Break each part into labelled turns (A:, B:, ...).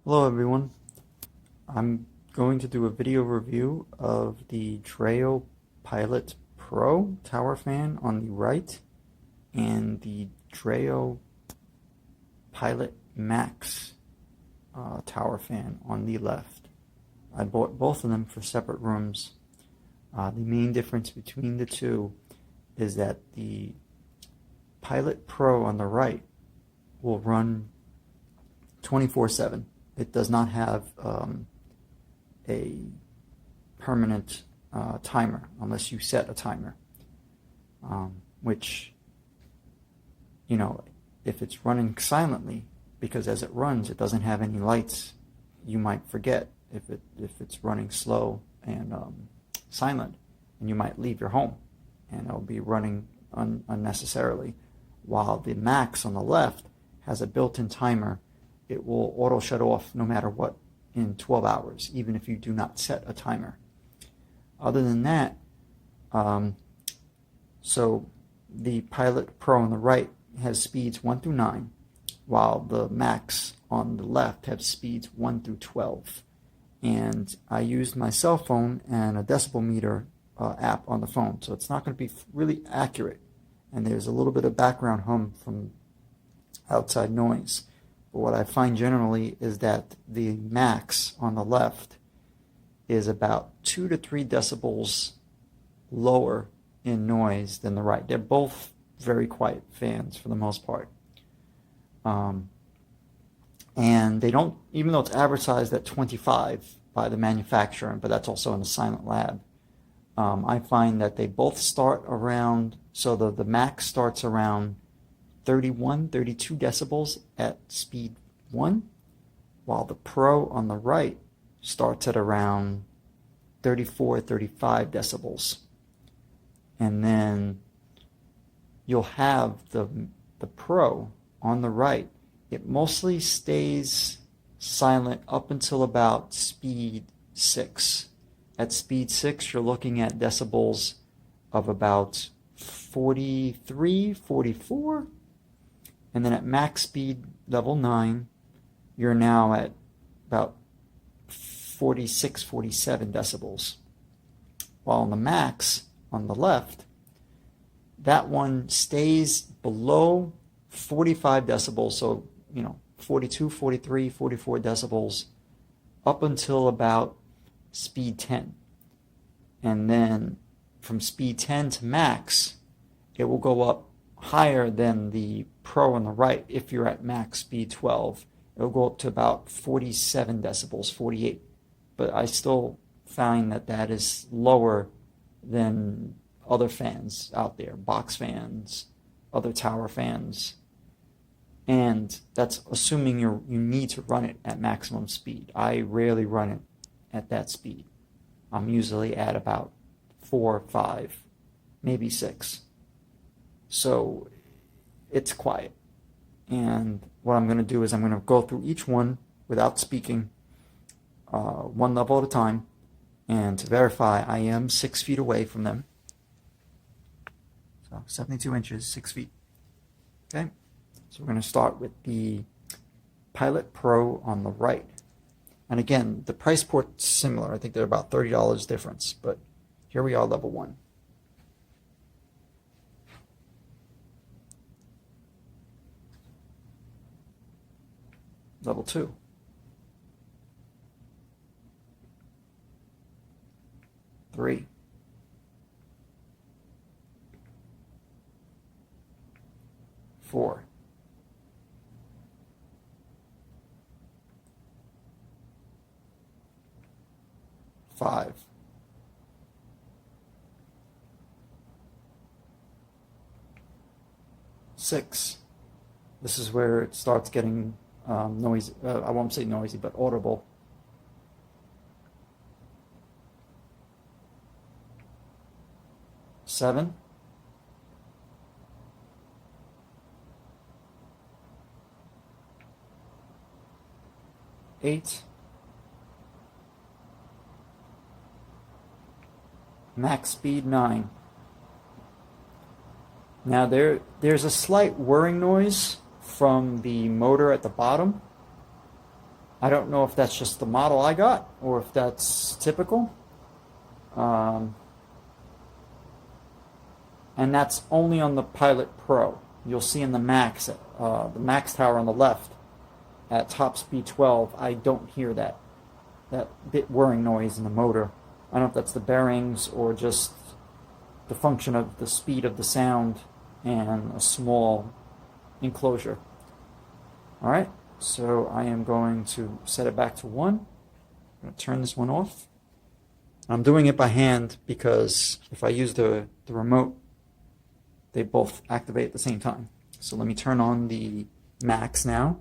A: Hello everyone. I'm going to do a video review of the Dreo Pilot Pro tower fan on the right and the Dreo Pilot Max tower fan on the left. I bought both of them for separate rooms. The main difference between the two is that the Pilot Pro on the right will run 24/7. It does not have a permanent timer unless you set a timer, which, you know, if it's running silently, because as it runs it doesn't have any lights, you might forget if it's running slow and silent, and you might leave your home and it'll be running unnecessarily. While the Max on the left has a built-in timer. It will auto shut off no matter what in 12 hours, even if you do not set a timer. Other than that, so the Pilot Pro on the right has speeds 1 through 9, while the Max on the left have speeds 1 through 12. And I used my cell phone and a decibel meter app on the phone, so it's not going to be really accurate. And there's a little bit of background hum from outside noise. But what I find generally is that the Max on the left is about 2 to 3 decibels lower in noise than the right. They're both very quiet fans for the most part. And they don't, even though it's advertised at 25 by the manufacturer, but that's also in a silent lab, I find that they both start around, so the Max starts around 31, 32 decibels at speed 1, while the Pro on the right starts at around 34, 35 decibels. And then you'll have the Pro on the right. It mostly stays silent up until about speed 6. At speed 6, you're looking at decibels of about 43, 44. And then at max speed level 9, you're now at about 46, 47 decibels. While on the Max on the left, that one stays below 45 decibels, so 42, 43, 44 decibels up until about speed 10. And then from speed 10 to max, it will go up higher than the Pro on the right. If you're at max speed 12, it'll go up to about 47 decibels, 48. But I still find that that is lower than other fans out there, box fans, other tower fans. And that's assuming you need to run it at maximum speed. I rarely run it at that speed. I'm usually at about 4, 5, maybe 6. So it's quiet. And what I'm going to do is I'm going to go through each one without speaking, one level at a time, and to verify I am 6 feet away from them. So 72 inches, 6 feet. Okay, so we're going to start with the Pilot Pro on the right. And again, the price port's similar. I think they're about $30 difference, but here we are, level 1. Level 2. Three. 4. 5. 6. This is where it starts getting noisy. I won't say noisy, but audible. 7. 8. Max speed 9. Now there's a slight whirring noise from the motor at the bottom, I don't know if that's just the model I got or if that's typical. And that's only on the Pilot Pro. You'll see in the Max tower on the left, at top speed 12, I don't hear that bit whirring noise in the motor. I don't know if that's the bearings or just the function of the speed of the sound and a small enclosure. Alright, so I am going to set it back to 1. I'm going to turn this one off. I'm doing it by hand because if I use the remote, they both activate at the same time. So let me turn on the Max now.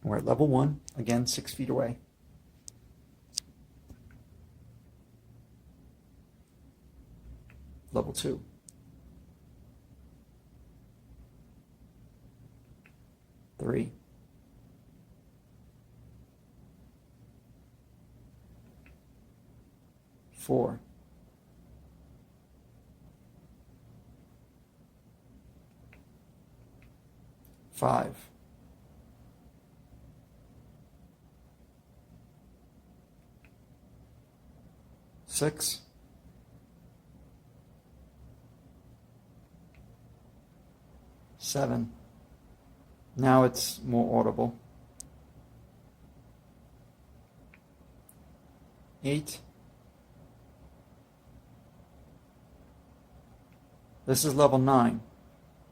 A: We're at level 1, again 6 feet away. Level 2. Three. 4. 5. 6. 7. Now it's more audible. 8. This is level 9.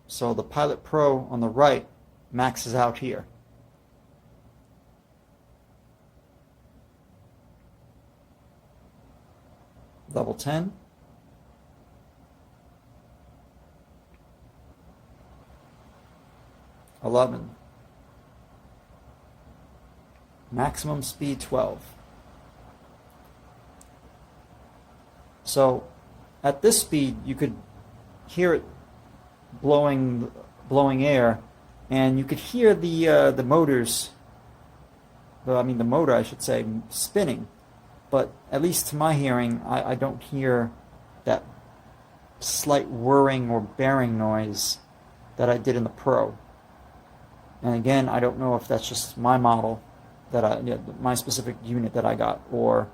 A: So the Pilot Pro on the right maxes out here. Level 10. 11. Maximum speed 12. So at this speed you could hear it blowing air, and you could hear the motors, the motor I should say, spinning, but at least to my hearing I don't hear that slight whirring or bearing noise that I did in the Pro. And again, I don't know if that's just my model, my specific unit that I got, or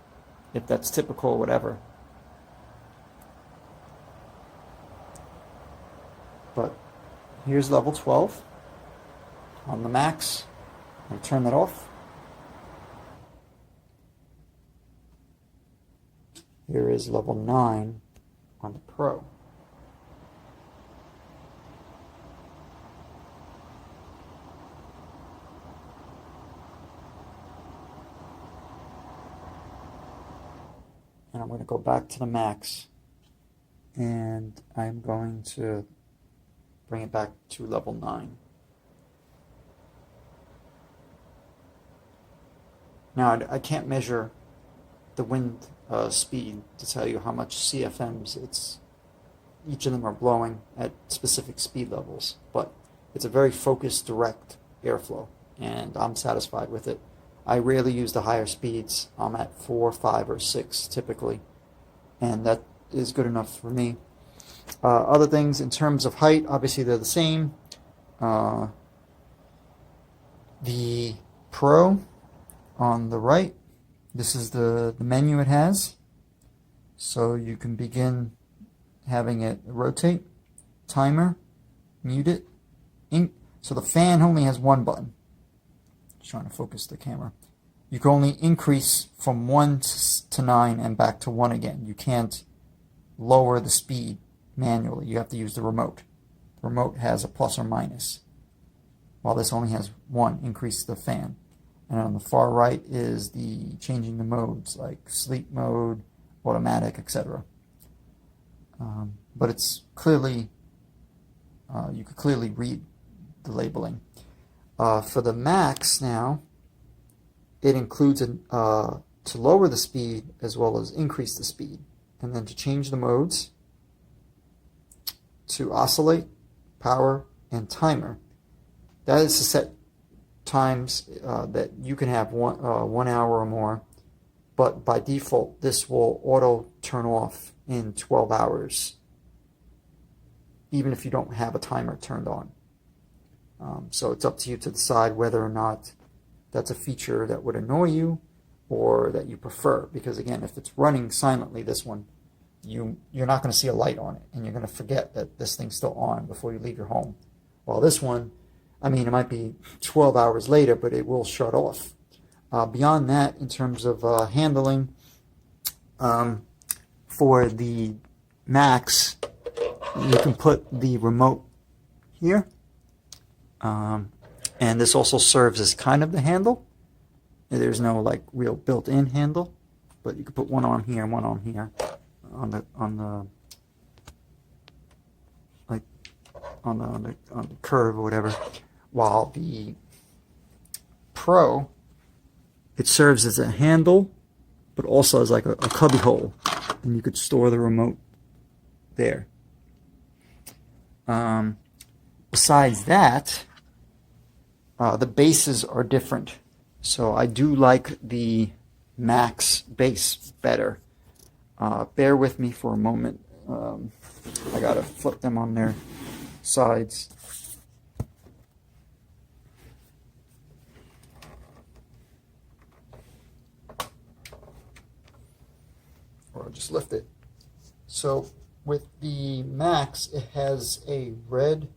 A: if that's typical or whatever. But here's level 12 on the Max. I'll turn that off. Here is level 9 on the Pro. And I'm going to go back to the Max, and I'm going to bring it back to level 9. Now I can't measure the wind speed to tell you how much CFMs each of them are blowing at specific speed levels, but it's a very focused, direct airflow, and I'm satisfied with it. I rarely use the higher speeds. I'm at 4, 5, or 6 typically, and that is good enough for me. Other things in terms of height, obviously they're the same. The Pro on the right, this is the menu it has. So you can begin having it rotate, timer, mute it. So the fan only has one button. Just trying to focus the camera. You can only increase from 1 to 9 and back to 1 again. You can't lower the speed manually. You have to use the remote. The remote has a plus or minus, while this only has 1, increase the fan. And on the far right is the changing the modes, like sleep mode, automatic, etc. But it's clearly, you could clearly read the labeling. For the Max now, it includes to lower the speed as well as increase the speed. And then to change the modes, to oscillate, power, and timer. That is to set times that you can have 1 hour or more, but by default this will auto turn off in 12 hours, even if you don't have a timer turned on. So it's up to you to decide whether or not that's a feature that would annoy you or that you prefer. Because again, if it's running silently, this one, you're not going to see a light on it, and you're going to forget that this thing's still on before you leave your home. While this one, I mean, it might be 12 hours later, but it will shut off. Beyond that, in terms of handling, for the Macs, you can put the remote here, and this also serves as kind of the handle. There's no like real built-in handle, but you can put one on here and one on here, on the curve or whatever. While the Pro, it serves as a handle, but also as like a cubby hole, and you could store the remote there. Besides that, the bases are different. So I do like the Mac's base better. Bear with me for a moment. I gotta flip them on their sides. Or I'll just lift it. So with the Macs, it has a red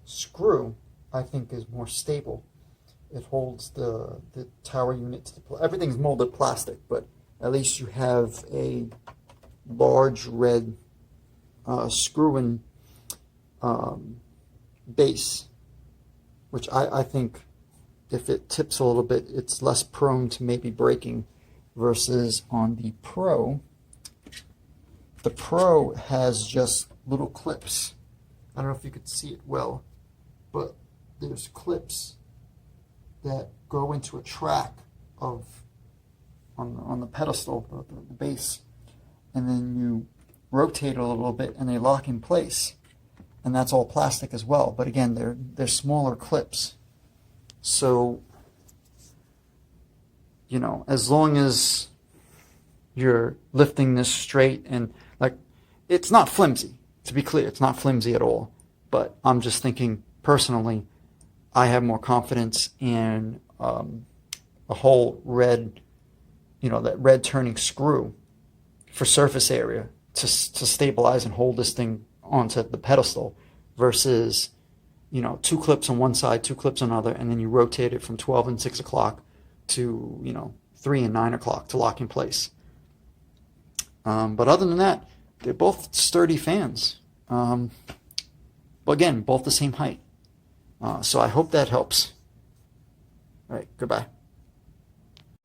A: screw, I think is more stable. It holds the tower units. Everything's molded plastic, but at least you have a large red screw-in base, which I think if it tips a little bit, it's less prone to maybe breaking, versus on the Pro. The Pro has just little clips. I don't know if you could see it well, but there's clips that go into a track of on the pedestal, the base, and then you rotate it a little bit and they lock in place, and that's all plastic as well. But again, they're smaller clips, so you know, as long as you're lifting this straight and like, it's not flimsy, to be clear, it's not flimsy at all. But I'm just thinking personally, I have more confidence in a whole red, you know, that red turning screw for surface area to stabilize and hold this thing onto the pedestal, versus, you know, 2 clips on one side, 2 clips on another, and then you rotate it from 12 and 6 o'clock to, you know, 3 and 9 o'clock to lock in place. But other than that, they're both sturdy fans. But again, both the same height. So I hope that helps. All right, goodbye.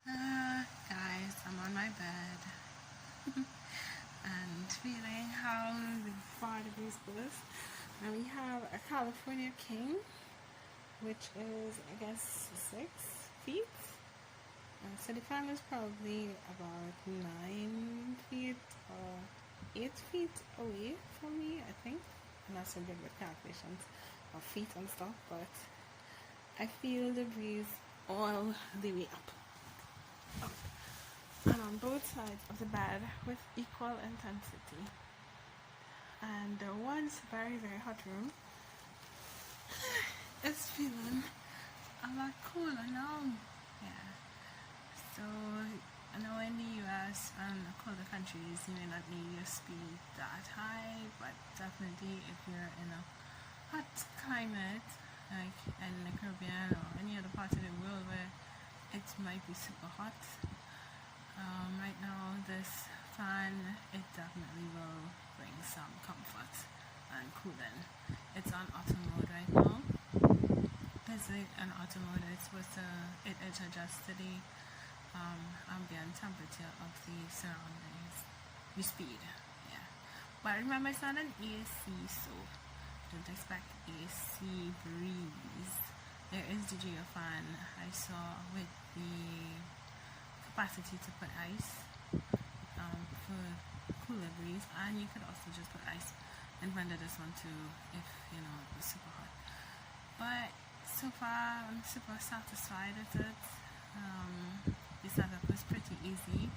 B: Guys, I'm on my bed and feeling how the body is this. And we have a California King, which is, I guess, 6 feet. So the fan is probably about 9 feet or 8 feet away from me, I think. I'm not so good with calculations of feet and stuff, but I feel the breeze all the way up. And on both sides of the bed with equal intensity. And the once very, very hot room is feeling a lot cooler now. Yeah. So I know in the US and colder countries you may not need your speed that high, but definitely if you're in a hot climate like in the Caribbean or any other part of the world where it might be super hot, right now this fan, it definitely will bring some comfort and cooling. It's on auto mode right now. It's like an auto mode. It's supposed to, it adjusts to the ambient temperature of the surroundings, the speed, yeah. But remember, it's not an AC, so don't expect AC breeze. There is the Dreo fan I saw with the capacity to put ice for cooler breeze, and you could also just put ice and render this one too if you know it was super hot. But so far I'm super satisfied with it. The setup was pretty easy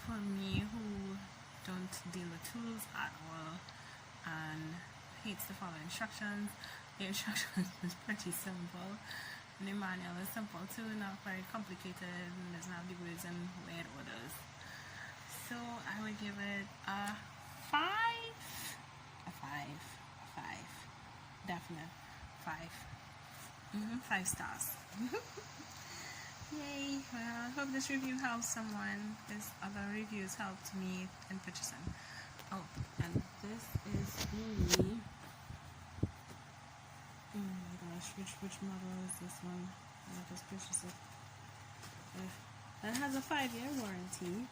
B: for me who don't deal with tools at all and hates to follow instructions. The instructions was pretty simple. And the manual is simple too, not very complicated, and doesn't have the words and weird orders. So I would give it a 5. A 5. Definite 5. 5 stars. Yay! Well, I hope this review helps someone. This other reviews helped me in purchasing. Oh, and this is the oh my gosh, which model is this one? I just purchased it. That has a 5-year warranty.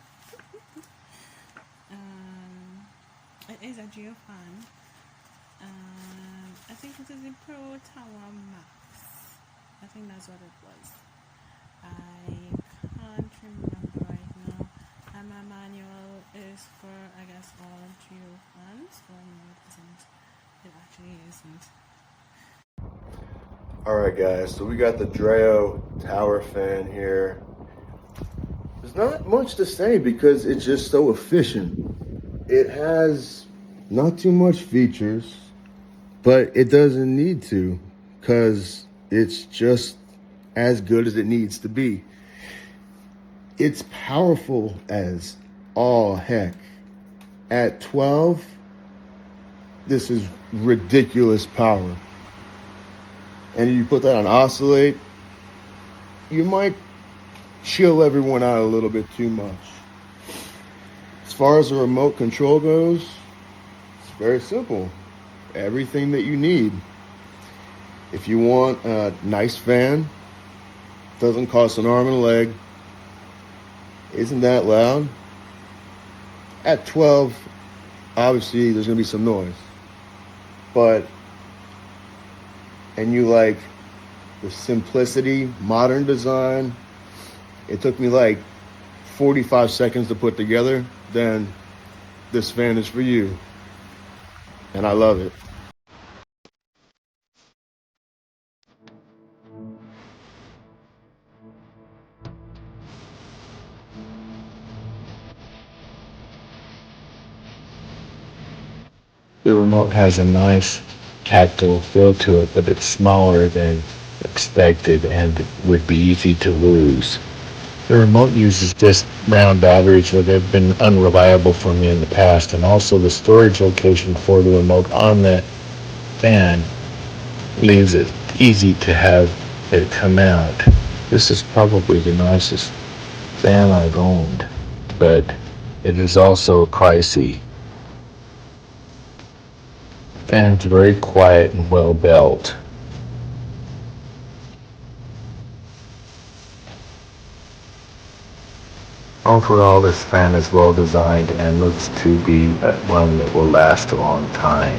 B: It is a Dreo fan. I think it is the Pro Tower Max. I think that's what it was. I can't remember right now. And my manual is for, I guess, all Dreo fans. Well, no, it isn't. It actually isn't.
C: Alright guys, so we got the Dreo tower fan here. There's not much to say because it's just so efficient. It has not too much features, but it doesn't need to because it's just as good as it needs to be. It's powerful as all heck. At 12, this is ridiculous power. And you put that on Oscillate, you might chill everyone out a little bit too much. As far as the remote control goes, it's very simple. Everything that you need. If you want a nice fan, doesn't cost an arm and a leg, isn't that loud, at 12, obviously there's gonna be some noise. But, and you like the simplicity, modern design, it took me like 45 seconds to put together, then this fan is for you. And I love it.
D: The remote has a nice tactile feel to it, but it's smaller than expected and would be easy to lose. The remote uses just round batteries that have been unreliable for me in the past, and also the storage location for the remote on that fan leaves it easy to have it come out. This is probably the nicest fan I've owned, but it is also pricey. Fan's very quiet and well built. Overall, this fan is well designed and looks to be one that will last a long time.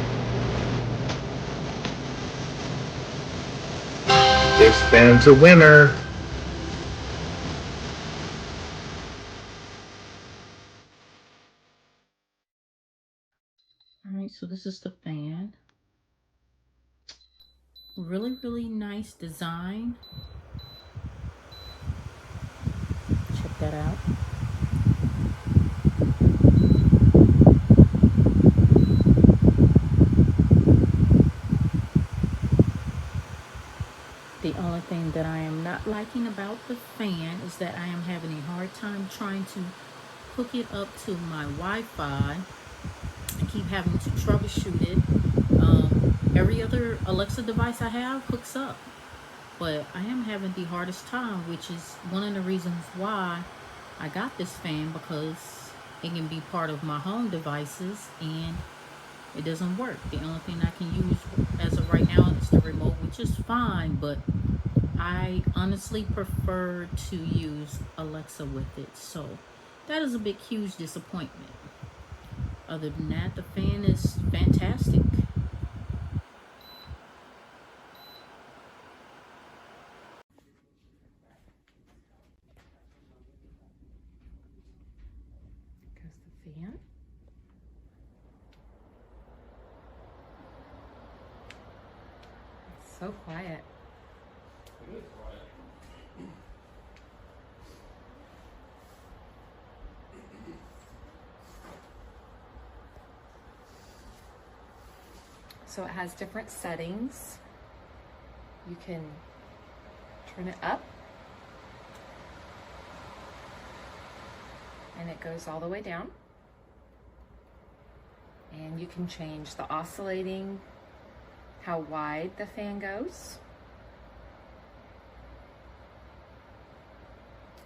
D: This fan's a winner.
E: Alright, so this is the fan. Really, really nice design. Check that out. The only thing that I am not liking about the fan is that I am having a hard time trying to hook it up to my Wi-Fi. I keep having to troubleshoot it. Every other Alexa device I have hooks up, but I am having the hardest time, which is one of the reasons why I got this fan, because it can be part of my home devices and it doesn't work. The only thing I can use as of right now is the remote, which is fine, but I honestly prefer to use Alexa with it. So that is a big, huge disappointment. Other than that, the fan is fantastic. Here's the fan. It's so quiet.
C: It is quiet.
F: So it has different settings. You can Turn it up. And it goes all the way down. And you can change the oscillating, how wide the fan goes.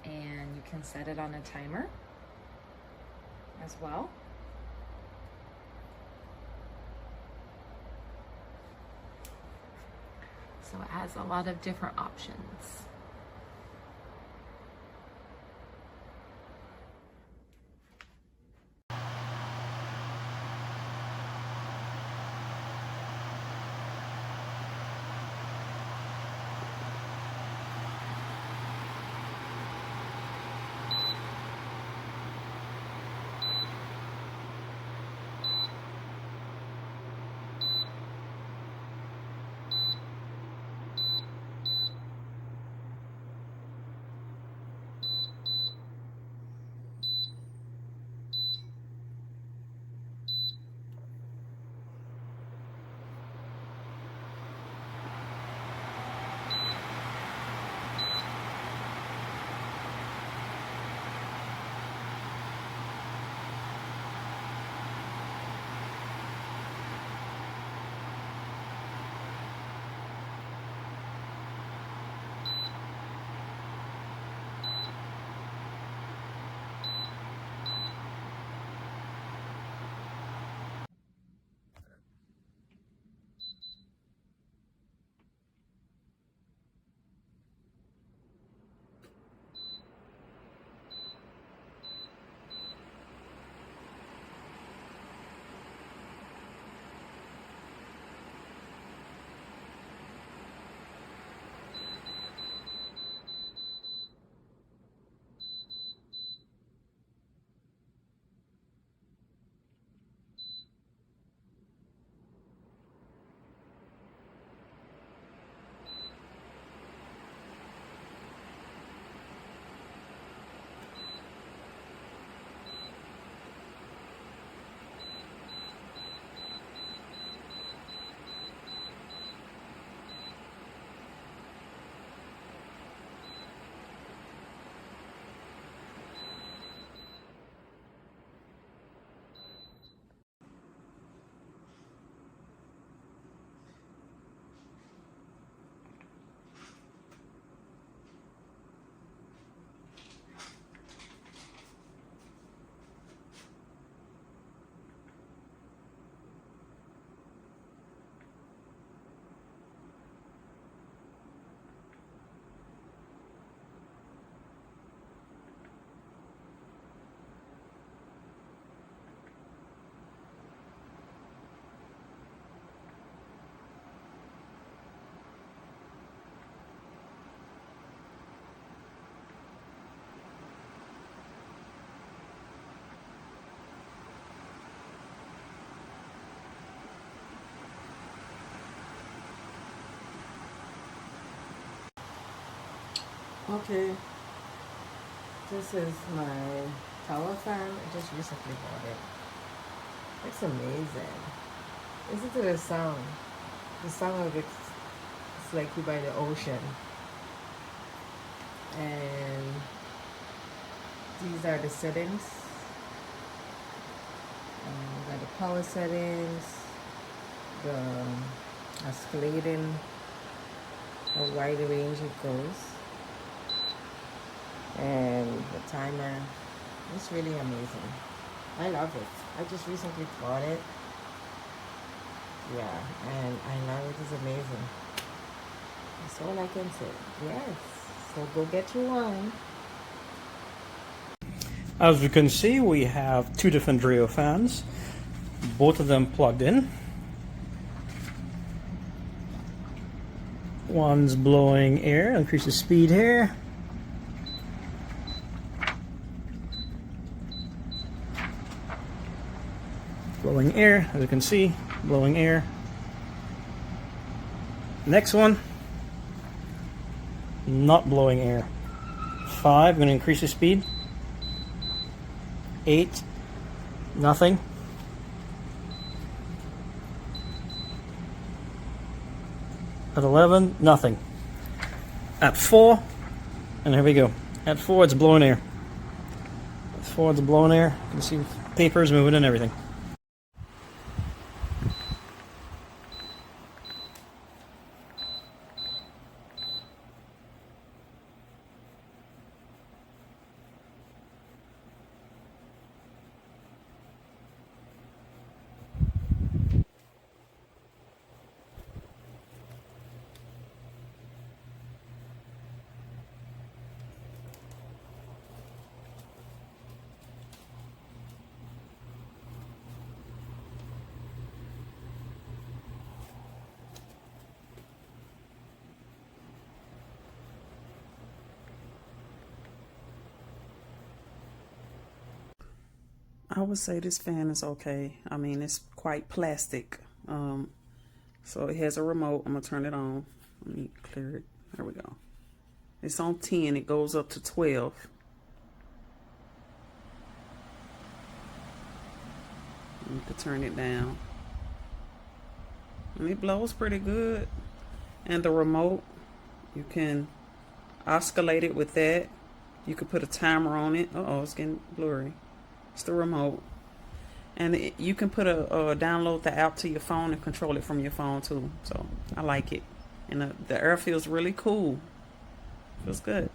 F: And you can set it on a timer as well. So it has a lot of different options.
B: Okay, this is my tower fan. I just recently bought it. It's amazing. Listen to the sound. The sound of it's like you're by the ocean. And these are the settings. We got the power settings, the oscillating, how wide range it goes, and the timer. It's really amazing. I love it. I just recently bought it. Yeah, and I love it. It's amazing. That's all I can say. Yes. So go get your wine.
G: As you can see, we have two different Dreo fans, both of them plugged in. One's blowing air, increase the speed here. Blowing air, as you can see, blowing air. Next one, not blowing air. 5, I'm going to increase the speed. 8, nothing. At 11, nothing. at 4, and here we go. At 4, it's blowing air. At 4, it's blowing air. You can see papers moving and everything.
H: I would say this fan is okay. I mean, it's quite plastic. So it has a remote. I'm going to turn it on. Let me clear it. There we go. It's on 10. It goes up to 12. You can turn it down. And it blows pretty good. And the remote, you can oscillate it with that. You could put a timer on it. Uh-oh, it's getting blurry. It's the remote. And you can put download the app to your phone and control it from your phone too. So I like it. And the air feels really cool. Feels good.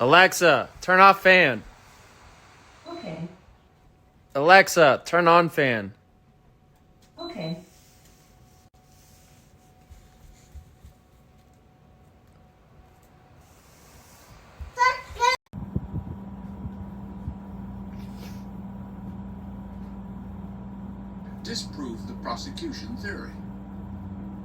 I: Alexa, turn off fan.
E: Okay.
I: Alexa, turn on fan.
E: Okay.
J: Disproved the prosecution theory.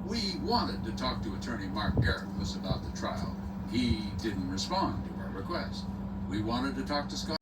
J: We wanted to talk to attorney Mark Garrett about the trial. He didn't respond to our request. We wanted to talk to Scott